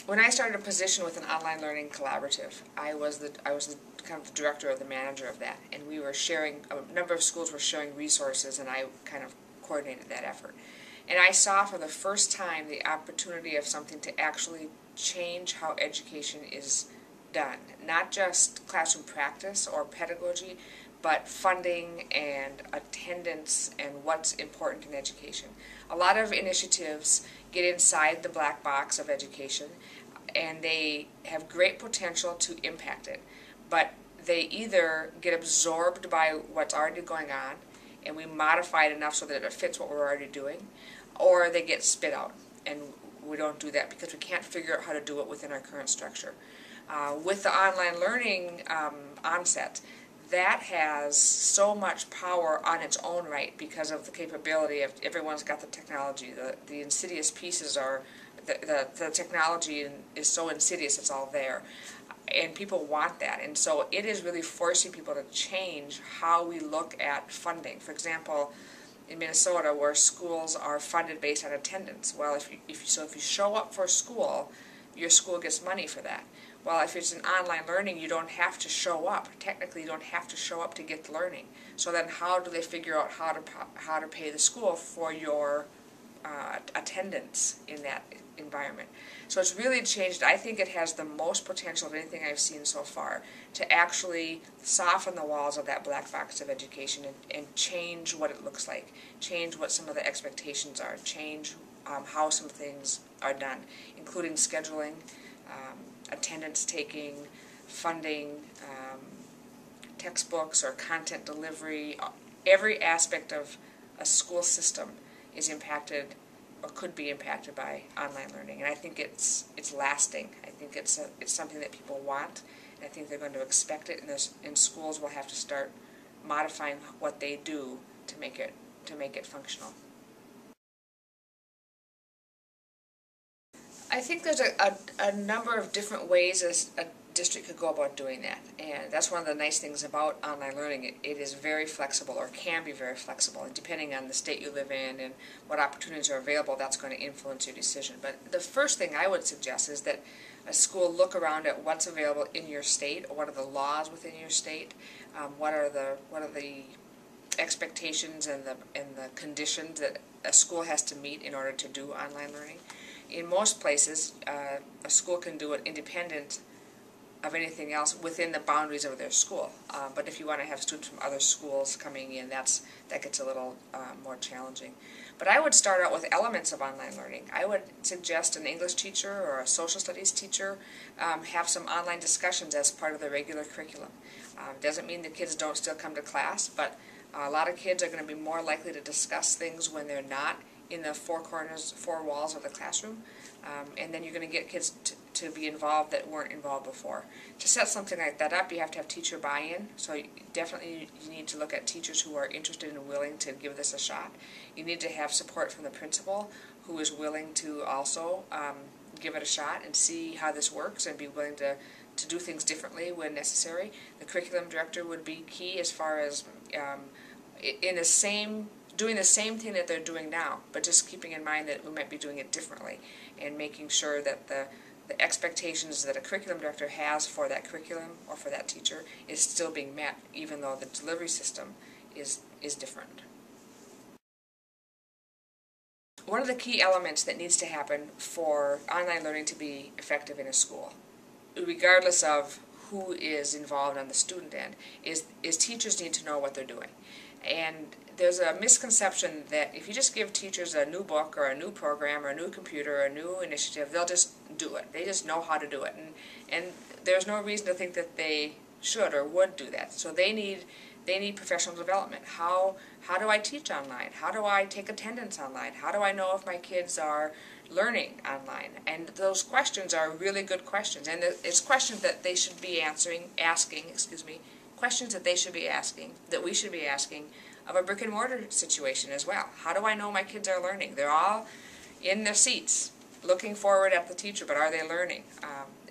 When I started a position with an online learning collaborative, I was the kind of the director or the manager of that, and we were sharing, a number of schools were sharing resources, and I kind of coordinated that effort. And I saw for the first time the opportunity of something to actually change how education is done. Not just classroom practice or pedagogy, but funding and attendance and what's important in education. A lot of initiatives get inside the black box of education, and they have great potential to impact it. But they either get absorbed by what's already going on, and we modify it enough so that it fits what we're already doing, or they get spit out. And we don't do that because we can't figure out how to do it within our current structure. With the online learning onset, that has so much power on its own right because of the capability of everyone's got the technology. The insidious pieces are, the technology is so insidious it's all there. And people want that. And so it is really forcing people to change how we look at funding. For example, in Minnesota, where schools are funded based on attendance. Well, if you show up for school, your school gets money for that. Well, if it's an online learning, you don't have to show up. Technically, you don't have to show up to get the learning. So then how do they figure out how to pay the school for your attendance in that environment? So it's really changed. I think it has the most potential of anything I've seen so far to actually soften the walls of that black box of education and change what it looks like, change what some of the expectations are, change how some things are done, including scheduling, attendance taking, funding, textbooks or content delivery. Every aspect of a school system is impacted or could be impacted by online learning, and I think it's lasting. I think it's something that people want, and I think they're going to expect it, and schools will have to start modifying what they do to make it functional. I think there's a number of different ways a district could go about doing that, and that's one of the nice things about online learning. It is very flexible, or can be very flexible, and depending on the state you live in and what opportunities are available, that's going to influence your decision. But the first thing I would suggest is that a school look around at what's available in your state, or what are the laws within your state, what are the expectations and the conditions that a school has to meet in order to do online learning. In most places, a school can do it independent of anything else within the boundaries of their school. But if you want to have students from other schools coming in, that gets a little more challenging. But I would start out with elements of online learning. I would suggest an English teacher or a social studies teacher have some online discussions as part of the regular curriculum. Doesn't mean the kids don't still come to class, but a lot of kids are going to be more likely to discuss things when they're not in the four walls of the classroom, and then you're going to get kids to be involved that weren't involved before. To set something like that up, you have to have teacher buy-in, so definitely you need to look at teachers who are interested and willing to give this a shot. You need to have support from the principal who is willing to also give it a shot and see how this works and be willing to do things differently when necessary. The curriculum director would be key as far as doing the same thing that they're doing now, but just keeping in mind that we might be doing it differently, and making sure that the expectations that a curriculum director has for that curriculum or for that teacher is still being met, even though the delivery system is different. One of the key elements that needs to happen for online learning to be effective in a school, regardless of who is involved on the student end, is teachers need to know what they're doing. And there's a misconception that if you just give teachers a new book or a new program or a new computer or a new initiative, they'll just do it. They just know how to do it. And there's no reason to think that they should or would do that. So they need professional development. How do I teach online? How do I take attendance online? How do I know if my kids are learning online? And those questions are really good questions. And it's questions that they should be questions that they should be asking, that we should be asking of a brick and mortar situation as well. How do I know my kids are learning? They're all in their seats, looking forward at the teacher, but are they learning?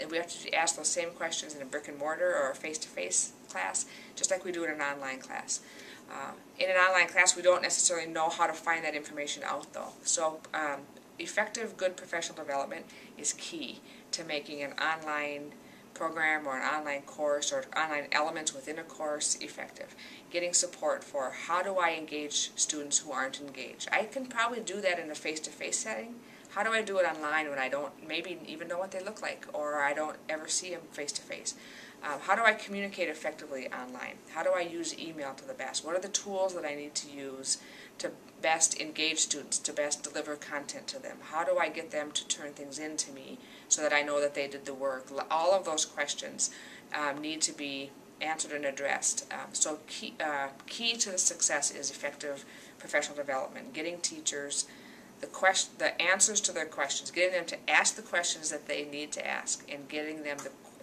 And we have to ask those same questions in a brick and mortar or a face-to-face class, just like we do in an online class. In an online class, we don't necessarily know how to find that information out, though. So effective, good professional development is key to making an online program or an online course or online elements within a course effective. Getting support for how do I engage students who aren't engaged. I can probably do that in a face-to-face setting. How do I do it online when I don't maybe even know what they look like, or I don't ever see them face-to-face? How do I communicate effectively online? How do I use email to the best? What are the tools that I need to use to best engage students, to best deliver content to them? How do I get them to turn things in to me so that I know that they did the work? All of those questions need to be answered and addressed. So key to the success is effective professional development, getting teachers the answers to their questions, getting them to ask the questions that they need to ask, and getting them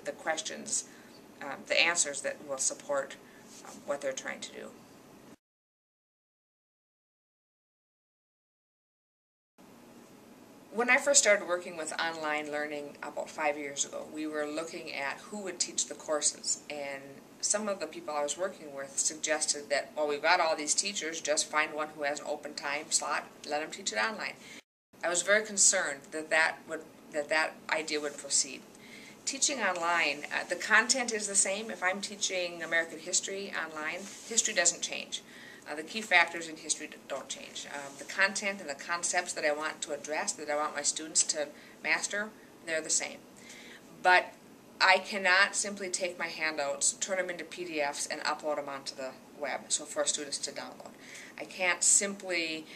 the questions, the answers that will support what they're trying to do. When I first started working with online learning about 5 years ago, we were looking at who would teach the courses, and some of the people I was working with suggested that, well, we've got all these teachers, just find one who has an open time slot, let them teach it online. I was very concerned that that idea would proceed. Teaching online, the content is the same. If I'm teaching American history online, history doesn't change. The key factors in history don't change. The content and the concepts that I want to address, that I want my students to master, they're the same. But I cannot simply take my handouts, turn them into PDFs, and upload them onto the web, so for students to download. I can't simply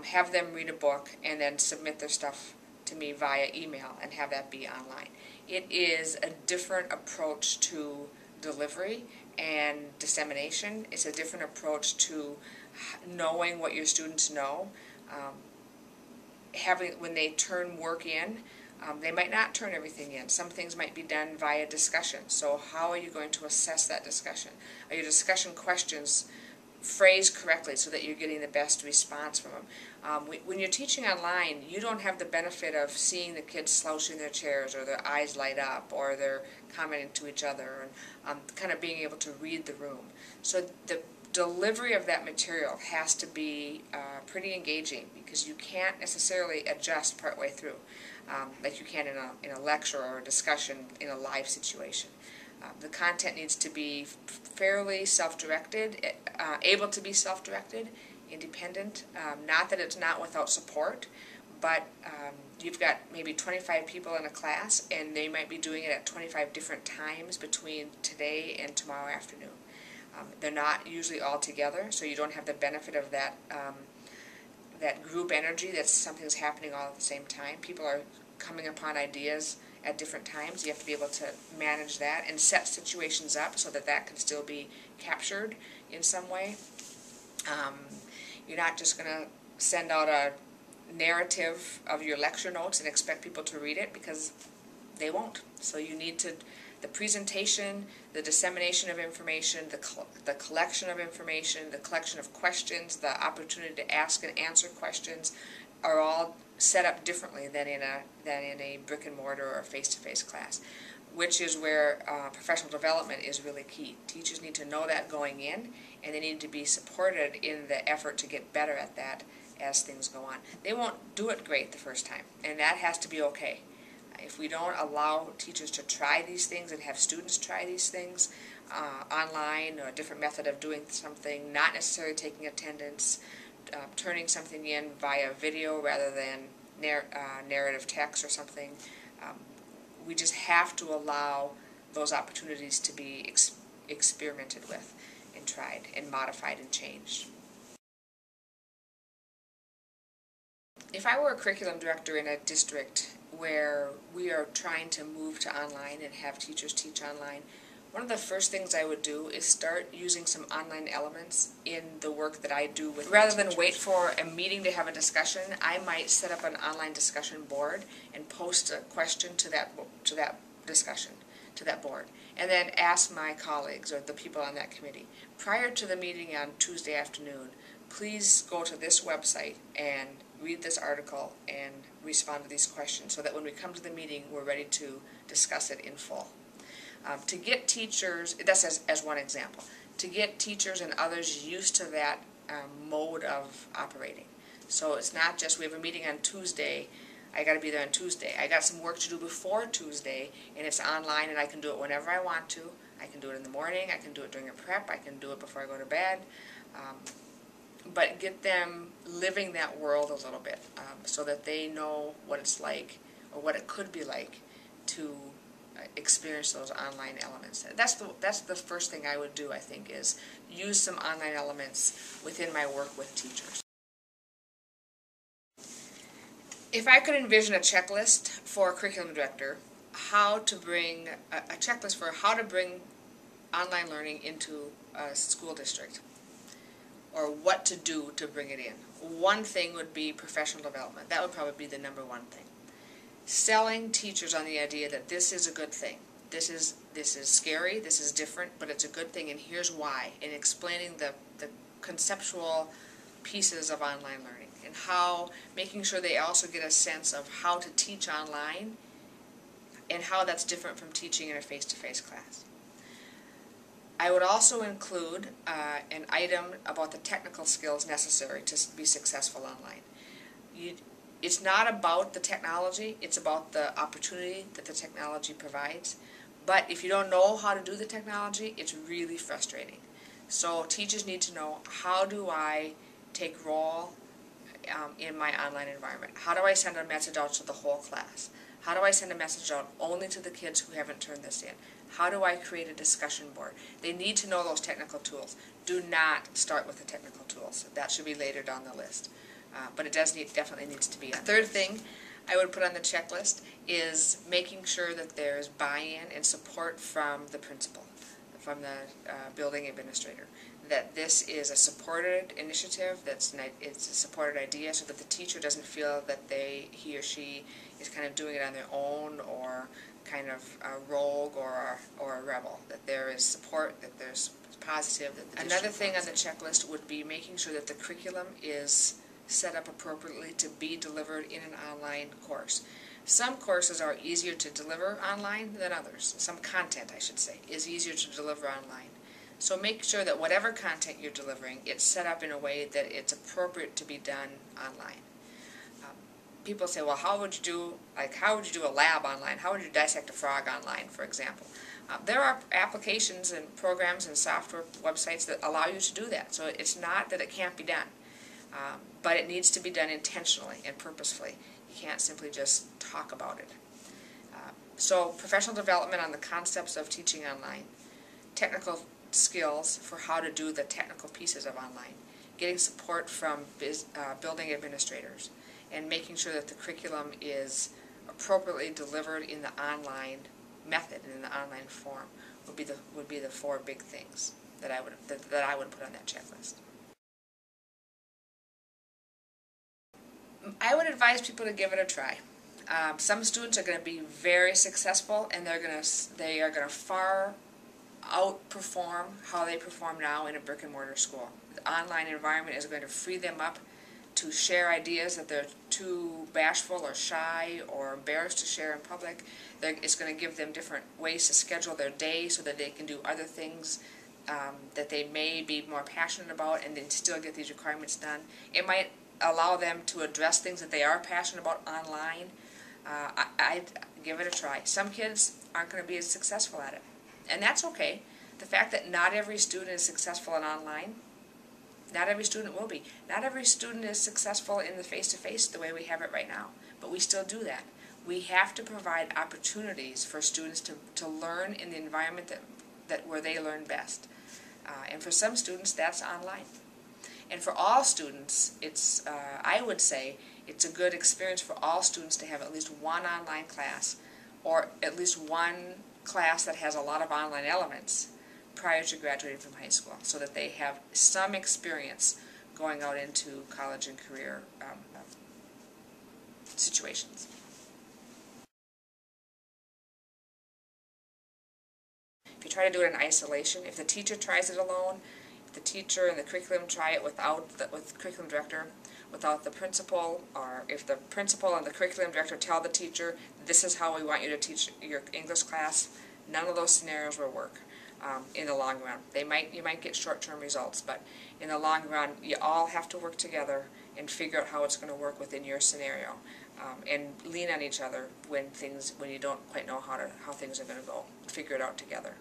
have them read a book and then submit their stuff to me via email and have that be online. It is a different approach to delivery and dissemination. It's a different approach to knowing what your students know. When they turn work in, they might not turn everything in. Some things might be done via discussion. So how are you going to assess that discussion? Are your discussion questions phrased correctly so that you're getting the best response from them? When you're teaching online, you don't have the benefit of seeing the kids slouch in their chairs, or their eyes light up, or they're commenting to each other, and kind of being able to read the room. So the delivery of that material has to be pretty engaging, because you can't necessarily adjust partway through like you can in a lecture or a discussion in a live situation. The content needs to be fairly self-directed, able to be self-directed, independent. Not that it's not without support, but you've got maybe 25 people in a class, and they might be doing it at 25 different times between today and tomorrow afternoon. They're not usually all together, so you don't have the benefit of that that group energy, that something's happening all at the same time. People are coming upon ideas at different times. You have to be able to manage that and set situations up so that that can still be captured in some way. You're not just going to send out a narrative of your lecture notes and expect people to read it, because they won't. So you need to, the presentation, the dissemination of information, the collection of information, the collection of questions, the opportunity to ask and answer questions are all set up differently than in a brick and mortar or face-to-face class, which is where professional development is really key. Teachers need to know that going in, and they need to be supported in the effort to get better at that as things go on. They won't do it great the first time, and that has to be okay. If we don't allow teachers to try these things and have students try these things online, or a different method of doing something, not necessarily taking attendance, turning something in via video rather than narrative text or something, we just have to allow those opportunities to be experimented with and tried and modified and changed. If I were a curriculum director in a district where we are trying to move to online and have teachers teach online, one of the first things I would do is start using some online elements in the work that I do with rather than wait for a meeting to have a discussion. I might set up an online discussion board and post a question to that discussion, to that board, and then ask my colleagues or the people on that committee, prior to the meeting on Tuesday afternoon, please go to this website and read this article and respond to these questions, so that when we come to the meeting, we're ready to discuss it in full. To get teachers, that's as one example, to get teachers and others used to that mode of operating. So it's not just we have a meeting on Tuesday, I got to be there on Tuesday. I got some work to do before Tuesday, and it's online, and I can do it whenever I want to. I can do it in the morning, I can do it during a prep, I can do it before I go to bed. But get them living that world a little bit so that they know what it's like, or what it could be like to experience those online elements. That's the first thing I would do, I think, is use some online elements within my work with teachers. If I could envision a checklist for a curriculum director, how to bring a checklist for how to bring online learning into a school district, or what to do to bring it in. One thing would be professional development. That would probably be the number one thing. Selling teachers on the idea that this is a good thing. This is scary, this is different, but it's a good thing, and here's why. And explaining the conceptual pieces of online learning, and how, making sure they also get a sense of how to teach online and how that's different from teaching in a face-to-face class. I would also include an item about the technical skills necessary to be successful online. It's not about the technology, it's about the opportunity that the technology provides. But if you don't know how to do the technology, it's really frustrating. So teachers need to know, how do I take role in my online environment? How do I send a message out to the whole class? How do I send a message out only to the kids who haven't turned this in? How do I create a discussion board? They need to know those technical tools. Do not start with the technical tools. That should be later down the list. But it definitely needs to be. A third thing I would put on the checklist is making sure that there's buy-in and support from the principal, from the building administrator. That this is a supported initiative, it's a supported idea, so that the teacher doesn't feel that he or she is kind of doing it on their own, or kind of a rogue or a rebel. That there is support, that there's positive. Another thing on the checklist would be making sure that the curriculum is set up appropriately to be delivered in an online course. Some courses are easier to deliver online than others. Some content, I should say, is easier to deliver online. So make sure that whatever content you're delivering, it's set up in a way that it's appropriate to be done online. People say, well, how would you do a lab online? How would you dissect a frog online, for example? There are applications and programs and software websites that allow you to do that. So it's not that it can't be done, but it needs to be done intentionally and purposefully. You can't simply just talk about it. So professional development on the concepts of teaching online, technical skills for how to do the technical pieces of online, getting support from building administrators, and making sure that the curriculum is appropriately delivered in the online method and in the online form would be the four big things that I would put on that checklist. I would advise people to give it a try. Some students are going to be very successful, and they are going to far outperform how they perform now in a brick and mortar school. The online environment is going to free them up to share ideas that they're too bashful or shy or embarrassed to share in public. It's going to give them different ways to schedule their day so that they can do other things that they may be more passionate about, and then still get these requirements done. It might allow them to address things that they are passionate about online. I'd give it a try. Some kids aren't going to be as successful at it, and that's okay. The fact that not every student is successful in online, not every student will be. Not every student is successful in the face-to-face the way we have it right now, but we still do that. We have to provide opportunities for students to learn in the environment where they learn best. And for some students, that's online. And for all students, I would say it's a good experience for all students to have at least one online class, or at least one class that has a lot of online elements prior to graduating from high school, so that they have some experience going out into college and career situations. If you try to do it in isolation, if the teacher tries it alone, if the teacher and the curriculum try it with the curriculum director, without the principal, or if the principal and the curriculum director tell the teacher, this is how we want you to teach your English class, none of those scenarios will work. in the long run. You might get short-term results, but in the long run, you all have to work together and figure out how it's going to work within your scenario, and lean on each other when you don't quite know how things are going to go. Figure it out together.